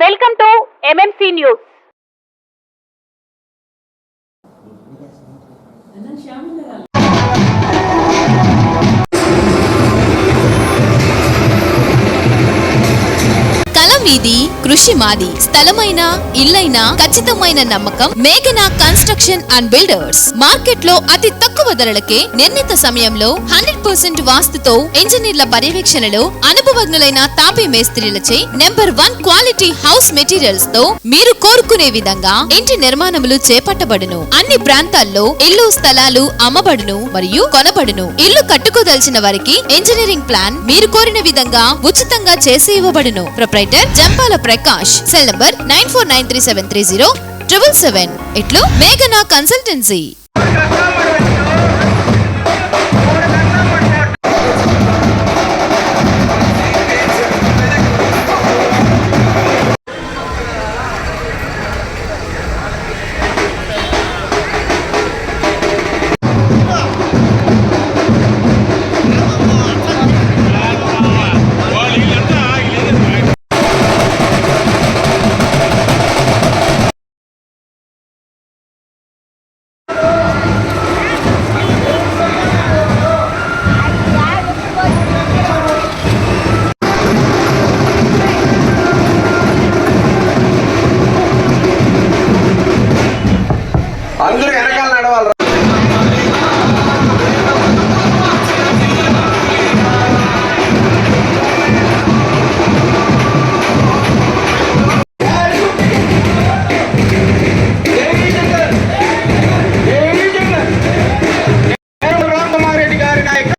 Welcome to MMC news. మీది కృషి మాది. స్థలమైన ఇల్లైనా ఖచ్చితమైన నమ్మకం మేఘనా కన్స్ట్రక్షన్ అండ్ బిల్డర్స్. మార్కెట్ లో అతి తక్కువ ధరలకే నిర్ణీత సమయంలో 100% వాస్తుతో ఇంజనీర్ల పర్యవేక్షణలో అనుభవజ్ఞులైన తాపీ మేస్త్రీలచే నెంబర్ 1 క్వాలిటీ హౌస్ మెటీరియల్స్ తో మీరు కోరుకునే విధంగా ఇంటి నిర్మాణములు చేపట్టబడును. అన్ని ప్రాంతాల్లో ఇల్లు స్థలాలు అమ్మబడును మరియు కొనబడును. ఇల్లు కట్టుకోదలిచిన వారికి ఇంజనీరింగ్ ప్లాన్ మీరు కోరిన విధంగా ఉచితంగా చేసి ఇవ్వబడును. Proprietor Jampala Prakash. Cell number 9493307777. ఇట్లు మేఘనా కన్సల్టెన్సీ. అందరూ వెనకాల నడవాలి. రామకుమారెడ్డి గారి నాయక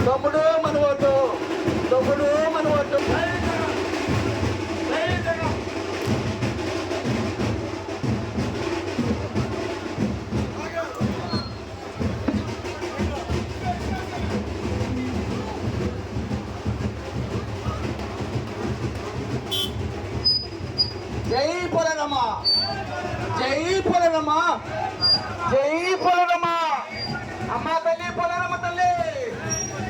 తమ్ముడు మన ఓటు, తమ్ముడు మన ఓటు. జై పొలనమ్మ, జై పొలనమ్మ, జై పొలనమ్మ. అమ్మా తల్లి పొలనమ్మ తల్లి,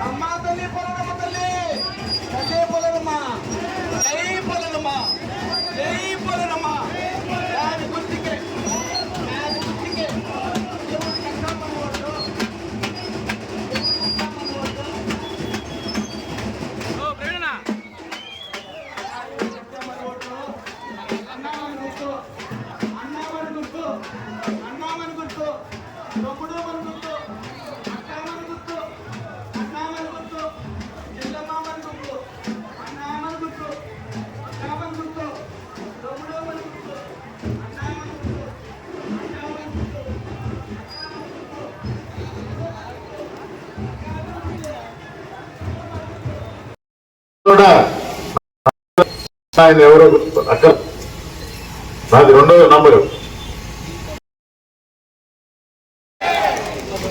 అమ్మా తల్లి పొలనమ్మ తల్లి, తల్లి పొలనమ్మ. జై పొలనమ్మ, జై పొలనమ్మ. దాని గుర్తికే, దాని గుర్తికే. ఆయన ఎవరో అక్కడ నాది 2వ నంబరు.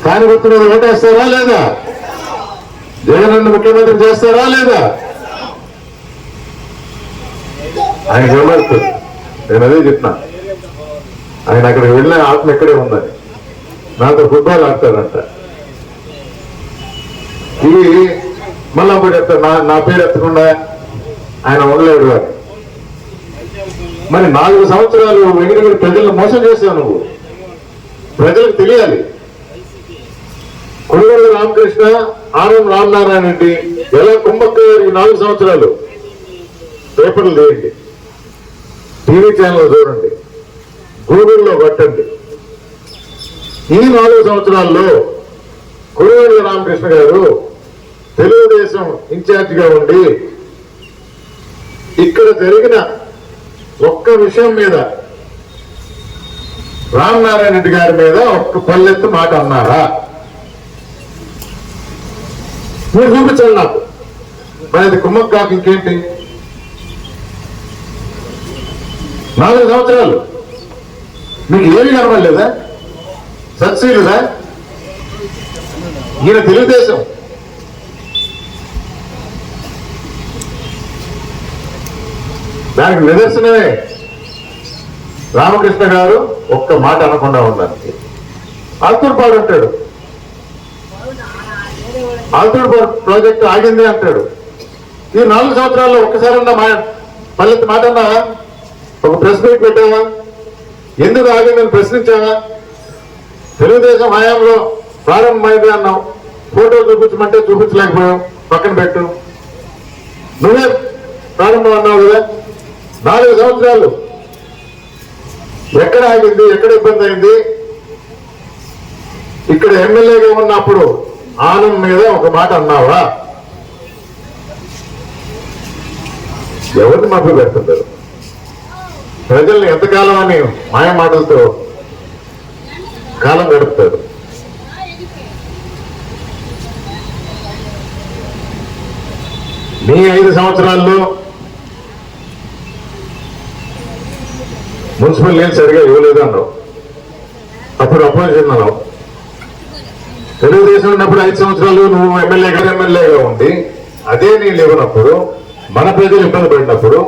కాని గుర్తు మీద ఓటేస్తారా లేదా? జగన్ ముఖ్యమంత్రి చేస్తారా లేదా? ఆయన గమనిస్తుంది. నేను అదే చెప్పినా, ఆయన అక్కడికి వెళ్ళిన ఆత్మ ఎక్కడే ఉందని. నాతో ఫుట్బాల్ ఆడతాడంట. ఇవి మళ్ళీ అప్పుడు చెప్తాడు, నా పేరు ఎత్తకుండా ఆయన ఉండలేడు అని. మరి 4 సంవత్సరాలు ఎగిరి ప్రజలను మోసం చేశావు నువ్వు. ప్రజలకు తెలియాలి. కొడుగొండ రామకృష్ణ, ఆనం రామనారాయణ రెడ్డి ఎలా కుంభక్కయ్యారు ఈ 4 సంవత్సరాలు. పేపర్లు తీయండి, టీవీ ఛానల్ చూడండి, గూగుల్లో కొట్టండి. ఈ 4 సంవత్సరాల్లో కొడుగొండ రామకృష్ణ గారు తెలుగుదేశం ఇన్ఛార్జిగా ఉండి ఇక్కడ జరిగిన ఒక్క విషయం మీద రామనారాయణ రెడ్డి గారి మీద ఒక్క పల్లెత్తు మాట అన్నారా? మీరు చూపించండి నాకు. మరి అది కుమ్మక్ కాక ఇంకేంటి? 4 సంవత్సరాలు మీకు ఏమి కనబడలేదా? సత్శీలుదా? ఈయన తెలుగుదేశం. దానికి నిదర్శనమే రామకృష్ణ గారు ఒక్క మాట అనకుండా ఉండడానికి. ఆల్తూర్పాడు అంటాడు, ఆల్తూర్పాడు ప్రాజెక్టు ఆగింది అంటాడు. ఈ 4 సంవత్సరాల్లో ఒక్కసారన్నా పల్లెత్తి మాట అన్నావా? ఒక ప్రెస్ మీట్ పెట్టావా? ఎందుకు ఆగిందని ప్రశ్నించావా? తెలుగుదేశం హయాంలో ప్రారంభమైంది అన్నావు. ఫోటో చూపించమంటే చూపించలేకపోయావు, పక్కన పెట్టు. నువ్వే ప్రారంభం అన్నావు కదా. 4 సంవత్సరాలు ఎక్కడ ఆగింది? ఎక్కడ ఇబ్బంది అయింది? ఇక్కడ ఎమ్మెల్యేగా ఉన్నప్పుడు ఆనం మీద ఒక మాట అన్నావా? ఎవరిని మభ్య పెడుతుంటారు? ప్రజల్ని ఎంతకాలం అని మాయ మాటలతో కాలం గడుపుతారు. మీ 5 సంవత్సరాల్లో మున్సిపల్ నీళ్ళు సరిగా ఇవ్వలేదు అన్నావు. అప్పుడు అపోజిషన్ అన్నావు. తెలుగుదేశం ఉన్నప్పుడు 5 సంవత్సరాలు నువ్వు ఎమ్మెల్యేగా ఉండి అదే నీళ్ళు ఇవ్వనప్పుడు, మన ప్రజలు ఇబ్బంది పడినప్పుడు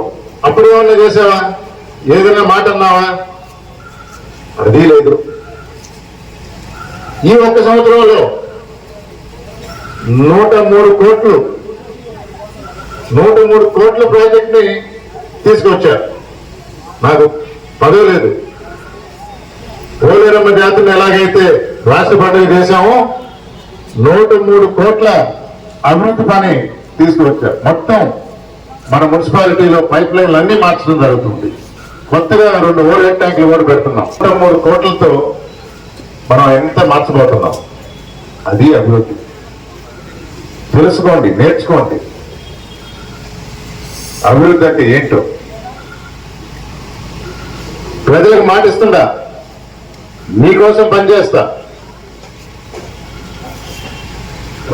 అప్పుడు ఏమన్నా చేసావా? ఏదైనా మాట అన్నావా? అది లేదు. ఈ 1 సంవత్సరంలో 103 కోట్ల ప్రాజెక్ట్ ని తీసుకొచ్చారు. నాకు పదవి లేదు. పోలేరమ్మ జాతరను ఎలాగైతే రాష్ట్ర పండుగ చేశామో 103 కోట్ల అభివృద్ధి పని తీసుకువచ్చారు. మొత్తం మన మున్సిపాలిటీలో పైప్ లైన్లు అన్ని మార్చడం జరుగుతుంది. కొత్తగా 2 ఓవర్ ట్యాంకులు కూడా పెడుతున్నాం. 103 కోట్లతో మనం ఎంత మార్చబోతున్నాం. అది అభివృద్ధి. తెలుసుకోండి, నేర్చుకోండి అభివృద్ధి అంటే ఏంటో. ప్రజలకు మాట ఇస్తుందా? మీకోసం పనిచేస్తా.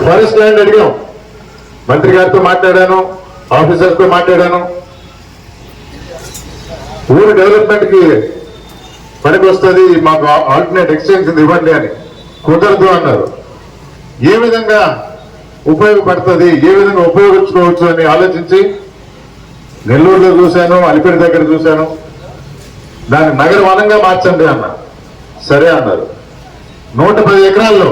ఫారెస్ట్ ల్యాండ్ అడిగాం, మంత్రి గారితో మాట్లాడాను, ఆఫీసర్తో మాట్లాడాను. ఊరు డెవలప్మెంట్ కి పనికి వస్తుంది, మాకు ఆల్టర్నేట్ ఎక్స్టెన్షన్ ఇవ్వండి అని. కుదరదు అన్నారు. ఏ విధంగా ఉపయోగపడుతుంది, ఏ విధంగా ఉపయోగించుకోవచ్చు అని ఆలోచించి నెల్లూరులో చూశాను, అలిపిరి దగ్గర చూశాను. దాన్ని నగర వనంగా మార్చండి అన్న. సరే అన్నారు. 110 ఎకరాల్లో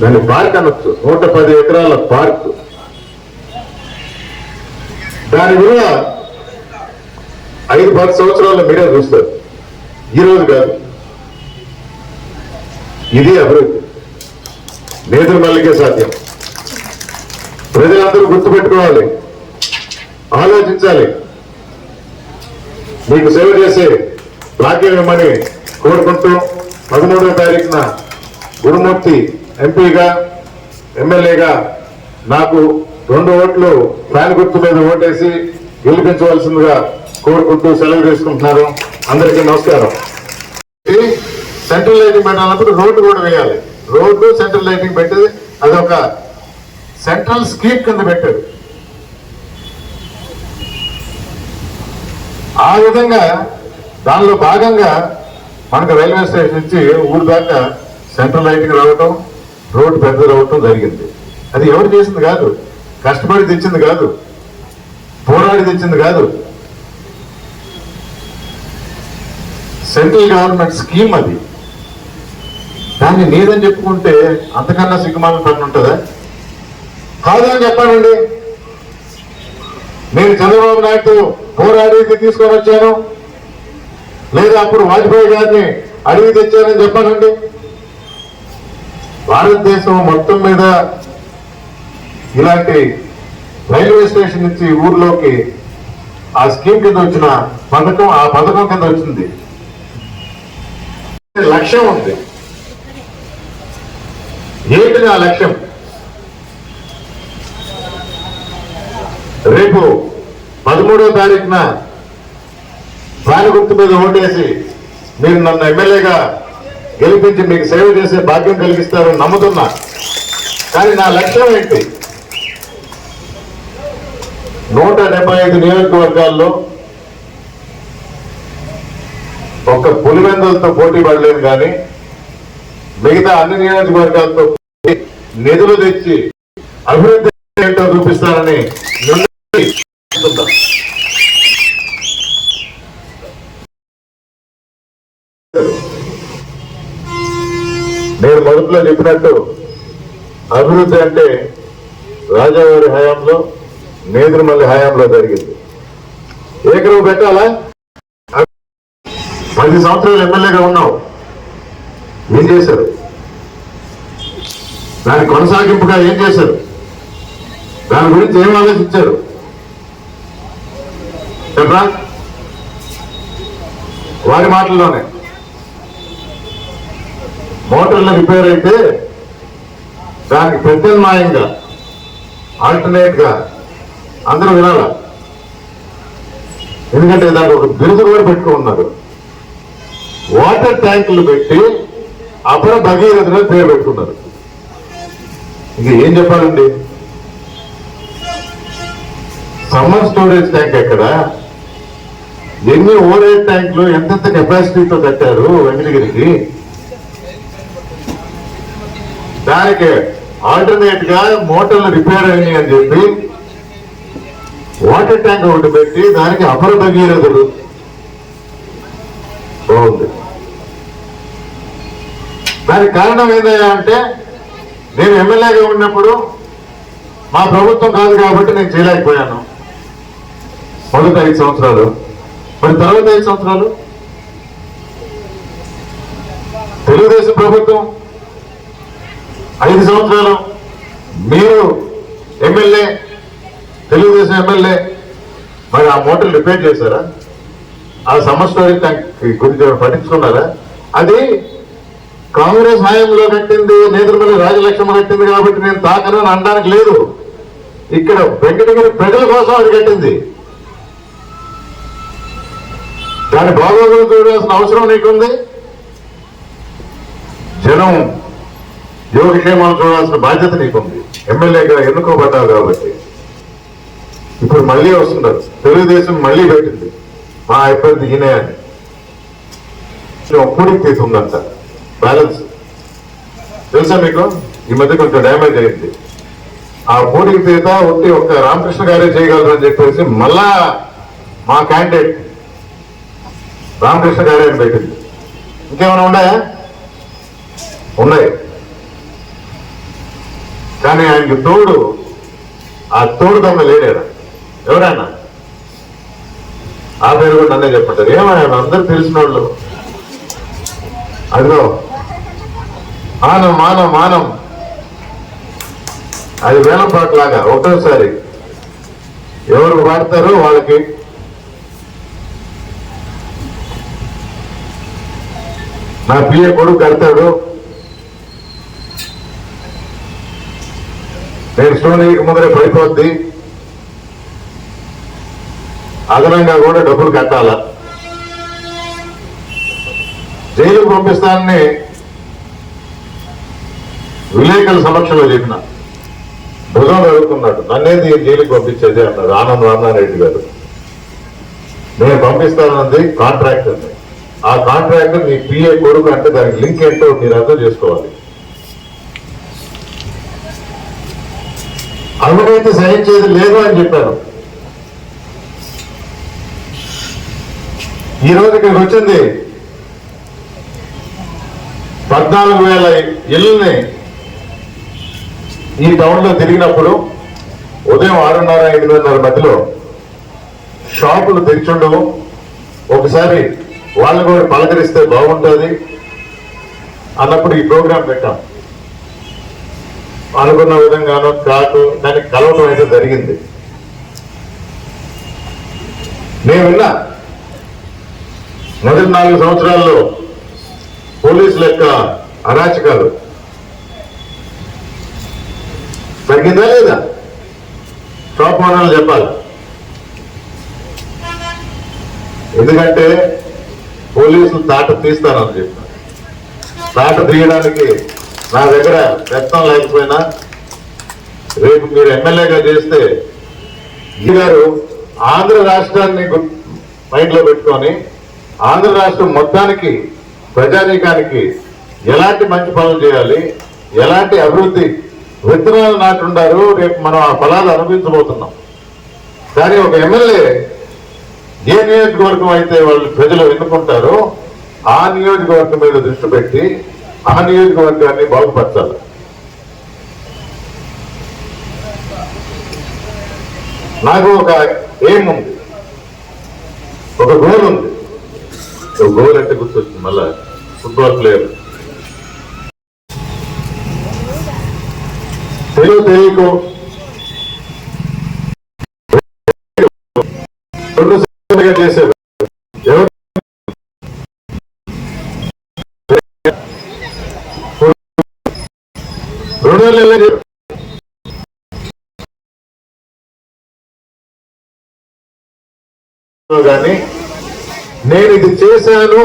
దాన్ని పార్క్ అనొచ్చు. 110 ఎకరాల పార్క్. దాని విలువ 5-10 సంవత్సరాల్లో మీడియా చూస్తారు. ఈరోజు కాదు. ఇది అభివృద్ధి. నేతల మల్లికే సాధ్యం. ప్రజలందరూ గుర్తుపెట్టుకోవాలి, ఆలోచించాలి. మీకు సేవ చేసే భాగ్యం ఇవ్వమని కోరుకుంటూ 13వ తారీఖున గురుమూర్తి ఎంపీగా, ఎమ్మెల్యేగా నాకు 2 ఓట్లు ఫ్యాన్ గుర్తు మీద ఓటేసి గెలిపించవలసిందిగా కోరుకుంటూ సెలవు తీసుకుంటున్నారు. అందరికీ నమస్కారం. సెంట్రల్ లైటింగ్ పెట్టాలన్నప్పుడు రోడ్డు కూడా వేయాలి. రోడ్డు సెంట్రల్ లైటింగ్ పెట్టేది అదొక సెంట్రల్ స్కీమ్ కింద పెట్టారు. ఆ విధంగా దానిలో భాగంగా మనకు రైల్వే స్టేషన్ నుంచి ఊరు దాకా సెంట్రల్ లైటింగ్ రావటం, రోడ్డు పెద్దది రావటం జరిగింది. అది ఎవరు చేసింది కాదు, కష్టపడి తెచ్చింది కాదు, పోరాడి తెచ్చింది కాదు. సెంట్రల్ గవర్నమెంట్ స్కీమ్ అది. దాన్ని నీదని చెప్పుకుంటే అంతకన్నా సిగ్గుమాల పని ఉంటుందా? కాదని చెప్పానండి. నేను చంద్రబాబు నాయుడు పోరాడి తీసుకొని వచ్చాను, లేదా అప్పుడు వాజ్పేయి గారిని అడిగి తెచ్చానని చెప్పానండి. భారతదేశం మొత్తం మీద ఇలాంటి రైల్వే స్టేషన్ నుంచి ఊర్లోకి ఆ స్కీమ్ కింద వచ్చిన పథకం, ఆ పథకం కింద వచ్చింది. లక్ష్యం ఉంది. ఏంటి ఆ లక్ష్యం? రేపు 13వ తారీఖున ఫ్యాన్ గుర్తు మీద ఓటేసి మీరు నన్ను ఎమ్మెల్యేగా గెలిపించి మీకు సేవ చేసే భాగ్యం కలిగిస్తారని నమ్ముతున్నా. కానీ నా లక్ష్యం ఏంటి? 175 నియోజకవర్గాల్లో ఒక్క పులివెందులతో పోటీ పడలేను, కానీ మిగతా అన్ని నియోజకవర్గాలతో నిధులు తెచ్చి అభివృద్ధి ఏంటో చూపిస్తానని నేను మొదట్లో చెప్పినట్టు అభివృద్ధి అంటే రాజావారి హయాంలో, నేదురుమల్లి హయాంలో జరిగింది. ఏకరువు పెట్టాలా? 10 సంవత్సరాలు ఎమ్మెల్యేగా ఉన్నావు, ఏం చేశారు? దాని కొనసాగింపుగా ఏం చేశారు? దాని గురించి ఏం ఆలోచించారు చెప్పరా? వారి మాటల్లోనే మోటార్లు రిపేర్ అయితే దానికి ప్రత్యామ్నాయంగా, ఆల్టర్నేట్ గా అందరూ వినాల. ఎందుకంటే దానికి ఒక బిరుదు కూడా పెట్టుకున్నారు. వాటర్ ట్యాంకులు పెట్టి అపర భగీరథ పేరు పెట్టుకున్నారు. ఇంక ఏం చెప్పాలండి? సమ్మర్ స్టోరేజ్ ట్యాంక్ ఎక్కడ? ఎన్ని ఓవర్ ట్యాంకులు ఎంతెంత కెపాసిటీతో కట్టారు వెంకటగిరికి? దానికి ఆల్టర్నేట్ గా మోటార్లు రిపేర్ అయినాయి అని చెప్పి వాటర్ ట్యాంక్ ఒకటి పెట్టి దానికి అపర భగీరథుడు. బాగుంది. దానికి కారణం ఏందయ్యా అంటే, నేను ఎమ్మెల్యేగా ఉన్నప్పుడు మా ప్రభుత్వం కాదు కాబట్టి నేను చేయలేకపోయాను మొదటి 5 సంవత్సరాలు. మరి తర్వాత 5 సంవత్సరాలు తెలుగుదేశం ప్రభుత్వం 5 సంవత్సరాలు మీరు ఎమ్మెల్యే, తెలుగుదేశం ఎమ్మెల్యే, మరి ఆ మోటార్లు రిపేర్ చేశారా? ఆ సమ్మర్ స్టోరేజ్ ట్యాంక్ గురించి పట్టించుకున్నారా? అది కాంగ్రెస్ హయాంలో కట్టింది, నేదురుమల్లి రాజలక్ష్మి కట్టింది కాబట్టి నేను తాకను అని అనడానికి లేదు. ఇక్కడ వెంకటగిరి ప్రజల కోసం అది కట్టింది. దాని బాగోగులు చూడాల్సిన అవసరం నీకుంది. జనం యోగక్షేమాలు చూడాల్సిన బాధ్యత నీకుంది. ఎమ్మెల్యేగా ఎన్నుకోబడ్డావు కాబట్టి. ఇప్పుడు మళ్ళీ వస్తున్నారు. తెలుగుదేశం మళ్ళీ పెట్టింది మా అభ్యర్థి ఈయనే అని. ఒప్పుడికి తీసుకుందంట బ్యాలెన్స్. తెలుసా మీకు? ఈ మధ్య కొంచెం డ్యామేజ్ అయింది. ఆ పోటీకి తీత ఒట్టి ఒక్క రామకృష్ణ గారే చేయగలరు అని చెప్పేసి మళ్ళా మా క్యాండిడేట్ రామకృష్ణ గారే అని పెట్టింది. ఇంకేమైనా ఉన్నాయా? ఉన్నాయి. కానీ ఆయనకి తోడు, ఆ తోడు దొంగ లేడా? ఎవరైనా ఆ పేరు కూడా నన్నే చెప్పంటారు. ఏమైనా అందరూ తెలిసిన వాళ్ళు. అదిగో మానం మానం మానం, అది వేలం పాటలాగా ఒక్కోసారి ఎవరు వాడతారో వాళ్ళకి. నా పిఏ కొడుకు కడతాడు, నేను స్టోన్ వేయక ముందరే పడిపోద్ది, అదనంగా కూడా డబ్బులు కట్టాల, జైలుకు పంపిస్తానని విలేకరుల సమక్షంలో చెప్పిన. భుజం వెళ్తున్నాడు, నన్నేది జైలుకి పంపించేది అన్నాడు ఆనంద్ రామారెడ్డి గారు. నేను పంపిస్తానన్నది కాంట్రాక్ట్ ఉంది. ఆ కాంట్రాక్ట్ మీ పిఏ కొడుకు అంటే దానికి లింక్ ఏంటో మీరు అర్థం చేసుకోవాలి. అవినీతి సహించేది లేదు అని చెప్పారు. ఈ రోజు ఇక్కడికి వచ్చింది 14,000 ఇళ్ళని ఈ టౌన్ లో తిరిగినప్పుడు ఉదయం 6:30, 8:30 మధ్యలో షాపులు తెరిచుండవు. ఒకసారి వాళ్ళు కూడా పలకరిస్తే బాగుంటుంది అన్నప్పుడు ఈ ప్రోగ్రాం పెట్టాం. అనుకున్న విధంగానూ కాదు, దానికి కలవడం అయితే జరిగింది. నేను విన్నా మొదటి 4 సంవత్సరాల్లో పోలీసుల యొక్క అరాచకాలు తగ్గిందా లేదా? షాప్ ఓనర్లు చెప్పాలి. ఎందుకంటే పోలీసులు తాట తీస్తానని చెప్పారు. తాట తీయడానికి నా దగ్గర రక్తం లేకపోయినా రేపు మీరు ఎమ్మెల్యేగా చేస్తే ఈ గారు ఆంధ్ర రాష్ట్రాన్ని మైండ్లో పెట్టుకొని ఆంధ్ర రాష్ట్రం మొత్తానికి ప్రజానీకానికి ఎలాంటి మంచి పనులు చేయాలి, ఎలాంటి అభివృద్ధి విత్తనాలు నాటుండారు, రేపు మనం ఆ ఫలాలు అనుభవించబోతున్నాం. కానీ ఒక ఎమ్మెల్యే ఏ నియోజకవర్గం అయితే వాళ్ళు ప్రజలు ఎన్నుకుంటారో ఆ నియోజకవర్గం మీద దృష్టి పెట్టి ఆ నియోజకవర్గాన్ని బాగుపరచాలి. నాకు ఒక ఎయిమ్ ఉంది, ఒక గోల్ ఉంది. ఒక గోల్ అంటే గుర్తొస్తుంది మళ్ళా ఫుట్బాల్ ప్లేయర్. తెలియకో 2 సంవత్సరాలుగా చేశారు. ఎవరు 2 నెలలు కానీ నేను ఇది చేశాను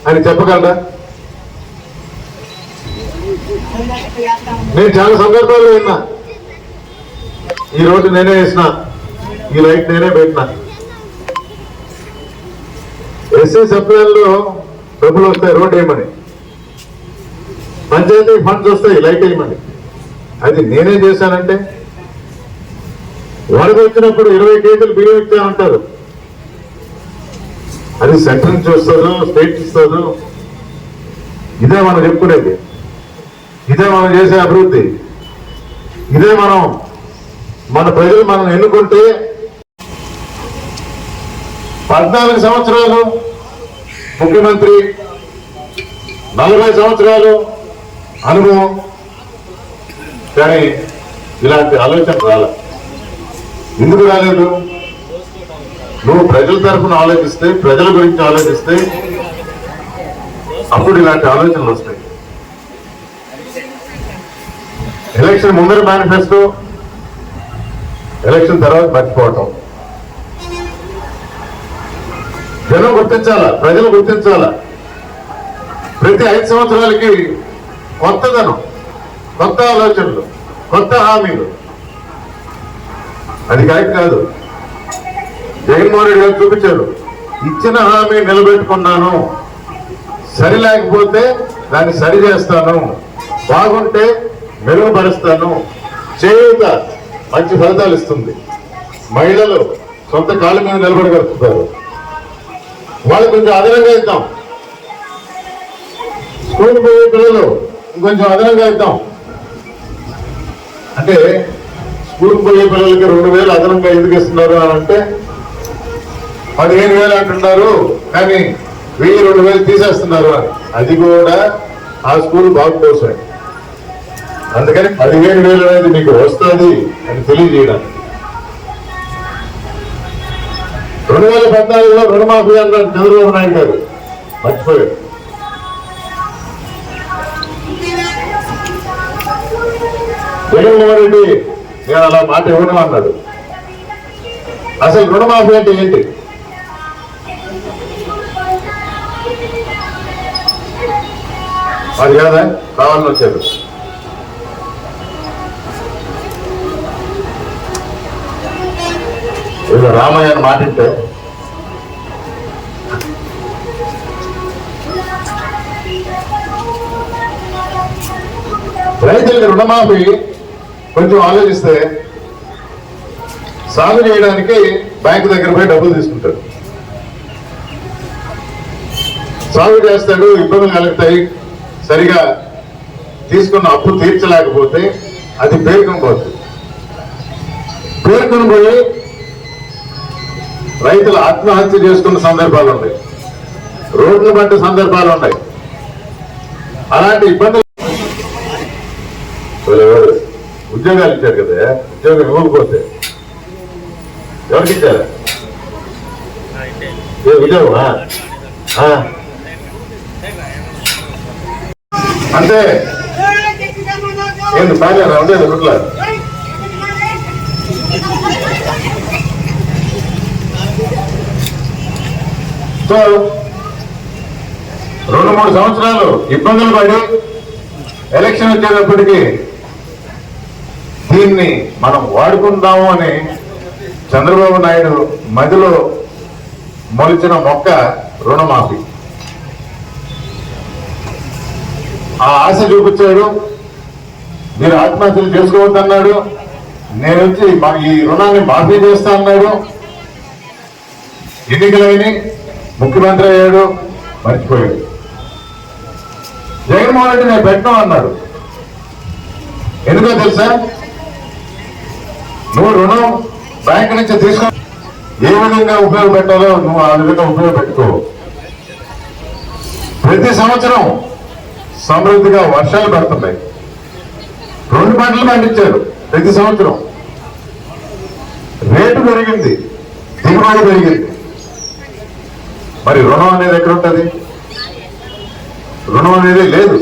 అని చెప్పగలరా? నేను చాలా సందర్భాల్లో విన్నా, ఈ రోడ్డు నేనే వేసిన, ఈ లైట్ నేనే పెట్టినా. ఎస్సీ సప్లైల్లో డబ్బులు వస్తాయి రోడ్డు వేయమని, పంచాయతీ ఫండ్స్ వస్తాయి లైట్ వేయమని. అది నేనే చేశానంటే వరద వచ్చినప్పుడు 20 కేజీలు బియ్యం ఇచ్చానంటారు. అది సెంటర్ నుంచి వస్తారు, స్టేట్ ఇస్తారు. ఇదే మనం చెప్పుకునేది, ఇదే మనం చేసే అభివృద్ధి, ఇదే మన ప్రజలు మనం ఎన్నుకుంటే 14 సంవత్సరాలు ముఖ్యమంత్రి, 40 సంవత్సరాలు అనుభవం, కానీ ఇలాంటి ఆలోచన రాలే. ఎందుకు రాలేదు? నువ్వు ప్రజల తరఫున ఆలోచిస్తే, ప్రజల గురించి ఆలోచిస్తే అప్పుడు ఇలాంటి ఆలోచనలు వస్తాయి. ఎలక్షన్ ముందర మేనిఫెస్టో, ఎలక్షన్ తర్వాత మర్చిపోవటం. జనం గుర్తించాలా, ప్రజలు గుర్తించాలా. ప్రతి 5 సంవత్సరాలకి కొత్తదనం, కొత్త ఆలోచనలు, కొత్త హామీలు. అది కరెక్ట్ కాదు. జగన్మోహన్ రెడ్డి గారు చూపించారు, ఇచ్చిన హామీ నిలబెట్టుకున్నాను, సరి లేకపోతే దాన్ని సరి చేస్తాను, బాగుంటే మెరుగుపరుస్తాను, చేయూత మంచి ఫలితాలు ఇస్తుంది, మహిళలు సొంత కాళ్ళ మీద నిలబడగలుగుతారు, వాళ్ళు కొంచెం అదనంగా ఇద్దాం, స్కూల్ పోయే పిల్లలు ఇంకొంచెం అదనంగా ఇద్దాం. అంటే స్కూల్ పోయే పిల్లలకి 2,000 అదనంగా ఎందుకు ఇస్తున్నారు అని అంటే 15,000 అంటున్నారు, కానీ 1,000-2,000 తీసేస్తున్నారు అని. అది కూడా ఆ స్కూల్ బాగుపోసాయి. అందుకని 15,000 అనేది మీకు వస్తుంది అని తెలియజేయడానికి. 2014లో రుణమాఫీ అన్నారు చంద్రబాబు నాయుడు గారు, మర్చిపోయారు. జగన్మోహన్ రెడ్డి నేను అలా మాట ఇవ్వను అన్నాడు. అసలు రుణమాఫీ అంటే ఏంటి? అది కాదా కావాలని వచ్చారు. రామయ్య మాటింటే రైతులకు రుణమాఫీ కొంచెం ఆలోచిస్తే సాగు చేయడానికి బ్యాంకు దగ్గర పోయి డబ్బులు తీసుకుంటాడు, సాగు చేస్తాడు, ఇబ్బందులు కలుగుతాయి, సరిగా తీసుకున్న అప్పు తీర్చలేకపోతే అది పేరుకొని పోతుంది. పేరుకొని పోయి రైతులు ఆత్మహత్య చేసుకున్న సందర్భాలు ఉన్నాయి, రోడ్లు పడ్డ సందర్భాలు ఉన్నాయి. అలాంటి ఇబ్బందులు ఉద్యోగాలు ఇచ్చారు కదా, ఉద్యోగం ఇవ్వకపోతే ఎవరికి ఇచ్చారు? ఉద్యోగమా? అంటే ఏంటి బాగా ఉండేది గుట్ల సో 2-3 సంవత్సరాలు ఇబ్బందులు పడి ఎలక్షన్ వచ్చేటప్పటికి దీన్ని మనం వాడుకుందాము అని చంద్రబాబు నాయుడు మధ్యలో మొలిచిన మొక్క రుణమాఫీ. ఆ ఆశ చూపించాడు, మీరు ఆత్మహత్యలు చేసుకోవద్దన్నాడు, నేను వచ్చి ఈ రుణాన్ని మాఫీ చేస్తా అన్నాడు. ఎన్నికలైన ముఖ్యమంత్రి అయ్యాడు, మర్చిపోయాడు. జగన్మోహన్ రెడ్డి నేను పెట్టను అన్నాడు. ఎందుకో తెలుసా? నువ్వు రుణం బ్యాంకు నుంచి తీసుకో, ఏ విధంగా ఉపయోగపెట్టాలో నువ్వు ఆ విధంగా ఉపయోగపెట్టుకో. ప్రతి సంవత్సరం సమృద్ధిగా వర్షాలు పడుతున్నాయి, 2 పంటలు పండించారు ప్రతి సంవత్సరం, రేటు పెరిగింది, దిగుబడి పెరిగింది. మరి రుణం అనేది ఎక్కడ ఉంటుంది? రుణం అనేది లేదు.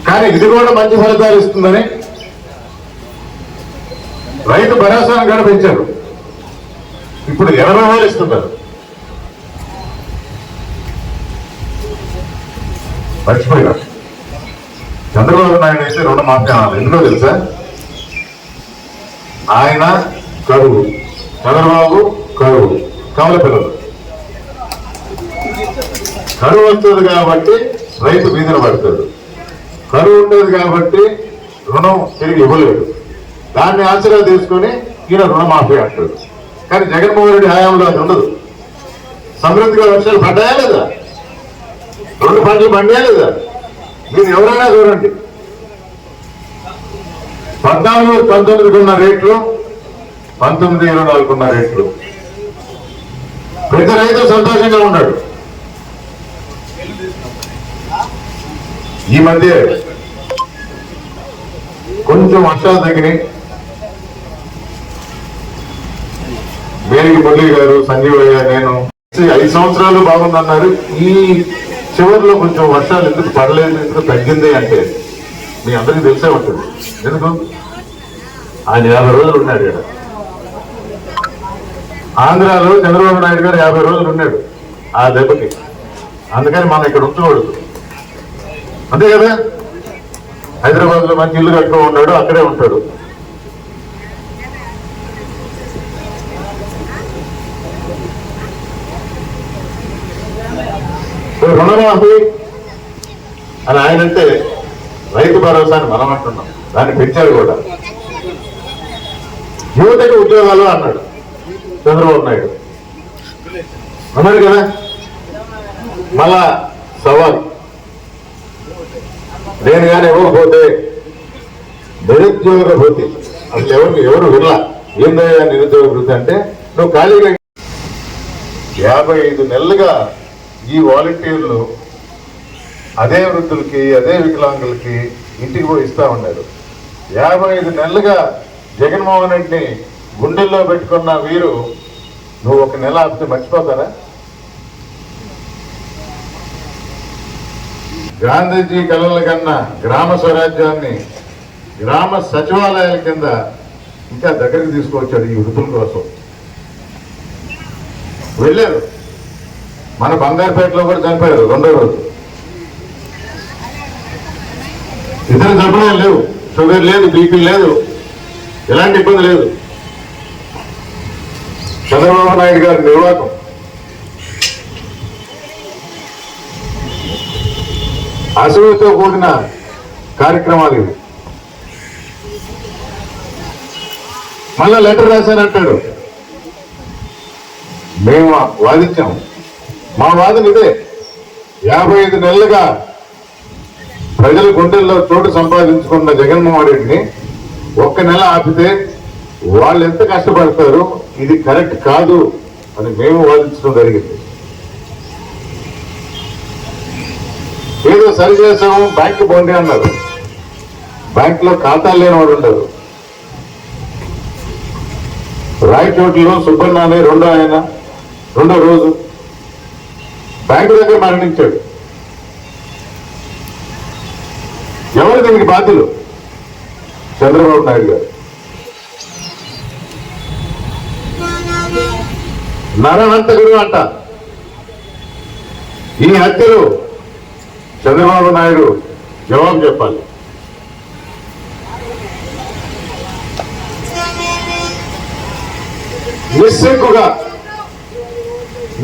కానీ ఇది కూడా మంచి ఫలితాలు ఇస్తుందని రైతు భరోసాను కూడా పెంచారు. ఇప్పుడు 80,000 ఇస్తున్నారు. మర్చిపోయినా చంద్రబాబు నాయుడు అయితే రుణమాఫీ అనాలి. ఎందుకో తెలుసా? ఆయన కరువు, చంద్రబాబు కరువు, కమల పిల్లలు. కరువు వస్తుంది కాబట్టి రైతు వీధిన పడతాడు, కరువు ఉండేది కాబట్టి రుణం తిరిగి ఇవ్వలేడు. దాన్ని ఆశగా తీసుకొని ఈయన రుణమాఫీ అంటాడు. కానీ జగన్మోహన్ రెడ్డి హయాంలో అది ఉండదు. సమృద్ధిగా వర్షాలు పడ్డాయా లేదా? 2 పంటలు పండాయా లేదా? మీరు ఎవరైనా చూడండి, 14-19 ఉన్న రేట్లు 19-24 ఉన్న రేట్లు. ప్రతి రైతు సంతోషంగా ఉన్నాడు. ఈ మధ్య కొంచెం వర్షాలు తగ్గినాయి. మేరికి మురళి గారు, సంజీవయ్య, నేను 5 సంవత్సరాలు బాగుందన్నారు. ఈ చివరిలో కొంచెం వర్షాలు ఎందుకు పడలేదు, ఎందుకు తగ్గింది అంటే మీ అందరికీ తెలిసే ఉంటుంది. ఎందుకు? ఆయన 50 రోజులు ఉన్నాడు ఇక్కడ. ఆంధ్రాలో చంద్రబాబు నాయుడు గారు 50 రోజులు ఉన్నాడు ఆ దెబ్బకి. అందుకని మనం ఇక్కడ ఉంచకూడదు, అంతే కదా? హైదరాబాద్ లో మంచి ఇల్లు కట్టుకో ఉన్నాడు, అక్కడే ఉంటాడు. రుణమాఫీ అని ఆయన అంటే రైతు భరోసాని మనం అంటున్నాం, దాన్ని పెంచారు కూడా. యువతకి ఉద్యోగాలు అన్నాడు చంద్రబాబు నాయుడు, అన్నాడు కదా. మళ్ళా సవాల్, నేను కానీ ఇవ్వకపోతే నిరుద్యోగ భృతి. అసలు ఎవరు వినలా. ఏందయ్యా నిరుద్యోగ భృతి అంటే? నువ్వు ఖాళీగా 55 నెలలుగా ఈ వాలంటీర్లు అదే వృద్ధులకి, అదే వికలాంగులకి ఇంటికి పోయి ఇస్తా ఉన్నారు. 55 నెలలుగా జగన్మోహన్ రెడ్డిని గుండెల్లో పెట్టుకున్న వీరు నువ్వు 1 నెల ఆపితే మర్చిపోతారా? గాంధీజీ కలల కన్నా గ్రామ స్వరాజ్యాన్ని గ్రామ సచివాలయాల కింద ఇంకా దగ్గరికి తీసుకొచ్చాడు ఈ వృద్ధుల కోసం. వెళ్ళారు, మన బంగారుపేటలో కూడా చనిపోయారు 2వ రోజు. ఇతర జబ్బులు లేవు, షుగర్ లేదు, బీపీ లేదు, ఎలాంటి ఇబ్బంది లేదు. చంద్రబాబు నాయుడు గారి నిర్వాహకం. అసూయతో కూడిన కార్యక్రమాలు ఇవి. మళ్ళా లెటర్ రాశానంటాడు. మేము వాదించాం. మా వాదన ఇదే, 55 నెలలుగా ప్రజల గుండెల్లో చోటు సంపాదించుకున్న జగన్మోహన్ రెడ్డిని ఒక్క నెల ఆపితే వాళ్ళు ఎంత కష్టపడతారు, ఇది కరెక్ట్ కాదు అని మేము వాదించడం జరిగింది. ఏదో సరి చేసాము, బ్యాంకు పోండి అన్నారు. బ్యాంకులో ఖాతాలు లేని వాడు ఉండరు. రాయచోట్లో సుబ్బన్న అనే రెండో రోజు బ్యాంకు దగ్గర మరణించాడు. ఎవరు దీనికి బాధ్యులు? చంద్రబాబు నాయుడు గారు. నరహంతకుడు అంట. ఈ హత్యలు చంద్రబాబు నాయుడు జవాబు చెప్పాలి.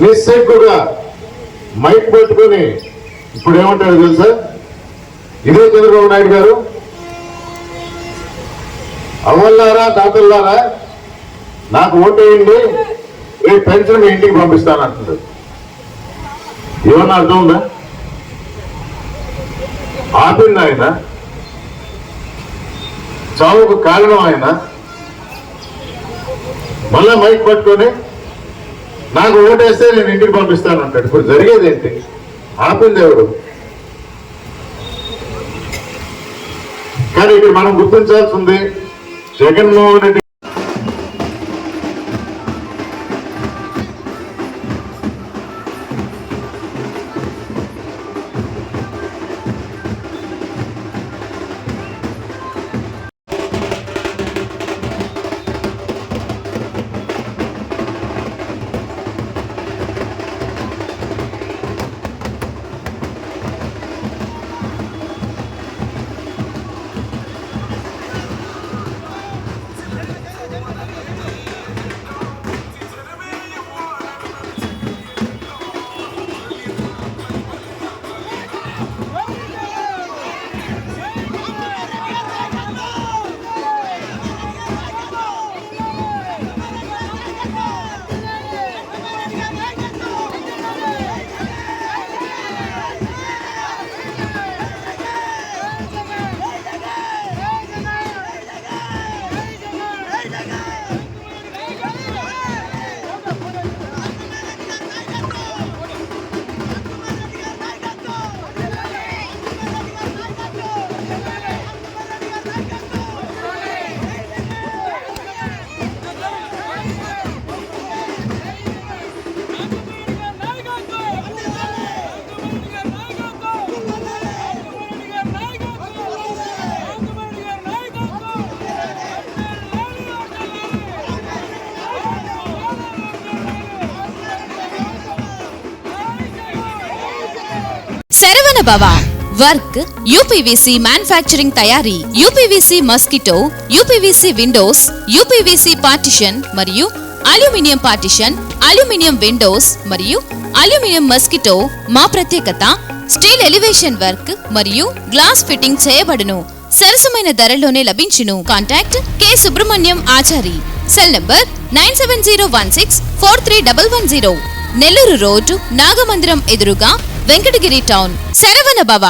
నిస్సిగ్గుగా మైక్ పట్టుకొని ఇప్పుడు ఏమంటాడు తెలుసా? ఇదే చంద్రబాబు నాయుడు గారు, అవ్వల్లారా తాతల్లారా నాకు ఓటేయండి, రేపు పెన్షన్ మీ ఇంటికి పంపిస్తానంటున్నాడు. ఏమన్నా అర్థం ఉందా? ఆపింది ఆయన, చావుకు కారణం ఆయన. మళ్ళా మైక్ పట్టుకొని నాకు ఓటేస్తే నేను ఇంటికి పంపిస్తానంటాడు. ఇప్పుడు జరిగేది ఏంటి? ఆపింది ఎవరు? కానీ ఇక్కడ మనం గుర్తించాల్సింది, Jaganmohan Reddy Saravanabhava work UPVC manufacturing తయారీ, UPVC mosquito, UPVC windows, UPVC partition మరియు అల్యూమినియం పార్టిషన్, అల్యూమినియం విండోస్ మరియు అల్యూమినియం మస్కిటో. మా ప్రత్యేకత స్టీల్ ఎలివేషన్ వర్క్ మరియు గ్లాస్ ఫిట్టింగ్ చేయబడును. సరసమైన ధరలోనే లభించును. Contact K Subrahmanyam Achari. Cell number 9716431110. Nellore road, Nagamandiram ఎదురుగా, వెంకటగిరి టౌన్. శరవణభవ.